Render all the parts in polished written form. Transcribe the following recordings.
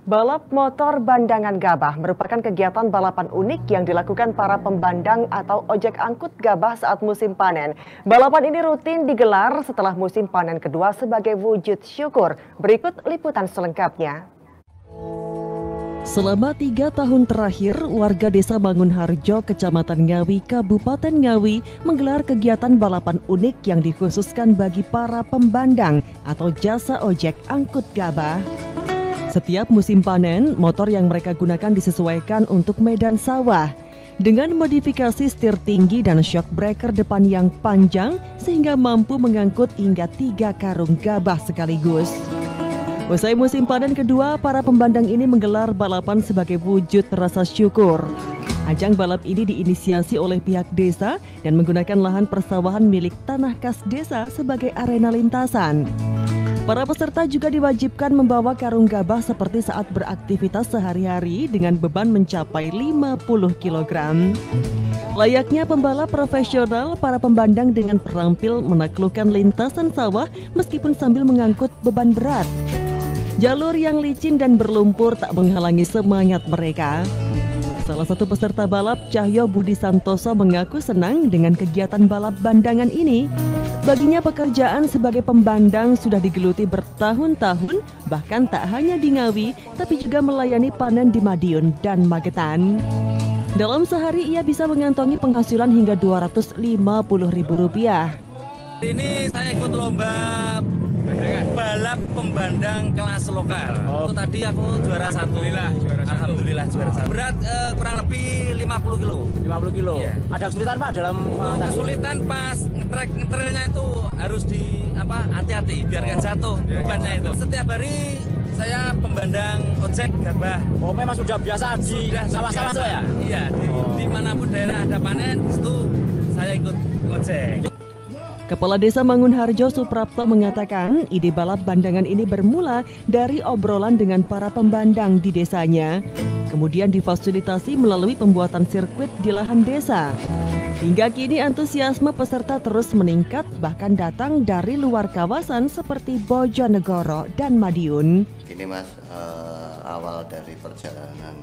Balap motor bandangan gabah merupakan kegiatan balapan unik yang dilakukan para pembandang atau ojek angkut gabah saat musim panen. Balapan ini rutin digelar setelah musim panen kedua sebagai wujud syukur. Berikut liputan selengkapnya. Selama 3 tahun terakhir, warga desa Mangunharjo, Kecamatan Ngawi, Kabupaten Ngawi menggelar kegiatan balapan unik yang dikhususkan bagi para pembandang atau jasa ojek angkut gabah. Setiap musim panen, motor yang mereka gunakan disesuaikan untuk medan sawah dengan modifikasi setir tinggi dan shock breaker depan yang panjang sehingga mampu mengangkut hingga 3 karung gabah sekaligus. Usai musim panen kedua, para pembandang ini menggelar balapan sebagai wujud rasa syukur. Ajang balap ini diinisiasi oleh pihak desa dan menggunakan lahan persawahan milik tanah kas desa sebagai arena lintasan. Para peserta juga diwajibkan membawa karung gabah seperti saat beraktivitas sehari-hari dengan beban mencapai 50 kg. Layaknya pembalap profesional, para pembandang dengan terampil menaklukkan lintasan sawah meskipun sambil mengangkut beban berat. Jalur yang licin dan berlumpur tak menghalangi semangat mereka. Salah satu peserta balap, Cahyo Budi Santoso, mengaku senang dengan kegiatan balap bandangan ini. Baginya pekerjaan sebagai pembandang sudah digeluti bertahun-tahun, bahkan tak hanya di Ngawi, tapi juga melayani panen di Madiun dan Magetan. Dalam sehari ia bisa mengantongi penghasilan hingga Rp250.000. Ini saya ikut lomba balap pembandang kelas lokal. Itu tadi aku juara satu. Alhamdulillah juara satu. Berat kurang lebih 50 kilo. 50 kilo. Iya. Ada kesulitan Pak dalam kesulitan pas ngetrek-ngetreknya itu harus hati-hati biar nggak jatuh bebannya itu. Setiap hari saya pembandang ojek gabah. Oh, memang sudah biasa di sawah-sawah tuh ya? Iya, dimanapun daerah ada panen, itu saya ikut ojek. Kepala Desa Mangunharjo, Suprapto, mengatakan ide balap bandangan ini bermula dari obrolan dengan para pembandang di desanya. Kemudian difasilitasi melalui pembuatan sirkuit di lahan desa. Hingga kini antusiasme peserta terus meningkat, bahkan datang dari luar kawasan seperti Bojonegoro dan Madiun. Ini Mas, awal dari perjalanan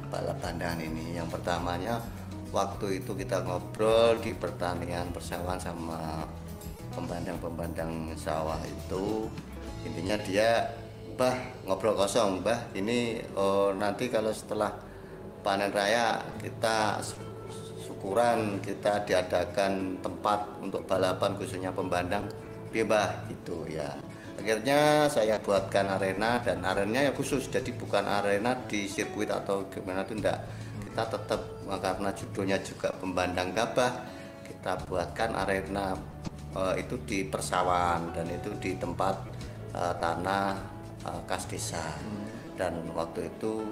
balap bandangan ini. Yang pertamanya waktu itu kita ngobrol di pertanian persawahan sama pembandang sawah itu, intinya dia, "Bah, ngobrol kosong, Bah, ini nanti kalau setelah panen raya kita syukuran, kita diadakan tempat untuk balapan khususnya pembandang, piye Bah?" Gitu ya. Akhirnya saya buatkan arena, dan arenanya ya khusus, jadi bukan arena di sirkuit atau gimana itu enggak. Kita tetap, karena judulnya juga pembandang gabah, kita buatkan arena itu di persawahan, dan itu di tempat tanah kas desa. Dan waktu itu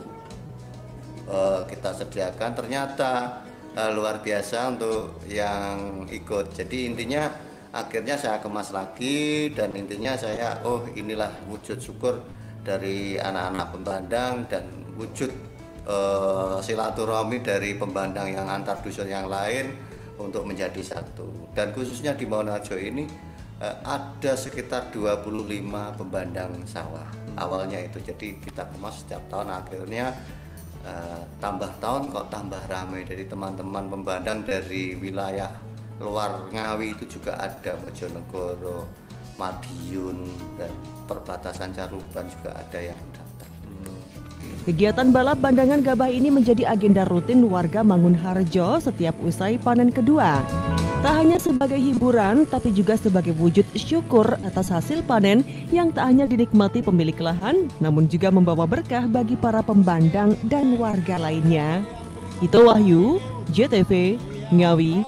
kita sediakan, ternyata luar biasa untuk yang ikut. Jadi intinya akhirnya saya kemas lagi, dan intinya saya, inilah wujud syukur dari anak-anak pembandang dan wujud silaturahmi dari pembandang yang antar dusun yang lain untuk menjadi satu. Dan khususnya di Mangunharjo ini ada sekitar 25 pembandang sawah awalnya itu. Jadi kita kemas setiap tahun, akhirnya tambah tahun kok tambah ramai. Dari teman-teman pembandang dari wilayah luar Ngawi itu juga ada, Bojonegoro, Madiun, dan perbatasan Caruban juga ada yang datang. Kegiatan balap bandangan gabah ini menjadi agenda rutin warga Mangunharjo setiap usai panen kedua. Tak hanya sebagai hiburan, tapi juga sebagai wujud syukur atas hasil panen yang tak hanya dinikmati pemilik lahan, namun juga membawa berkah bagi para pembandang dan warga lainnya. Ito Wahyu, JTV, Ngawi.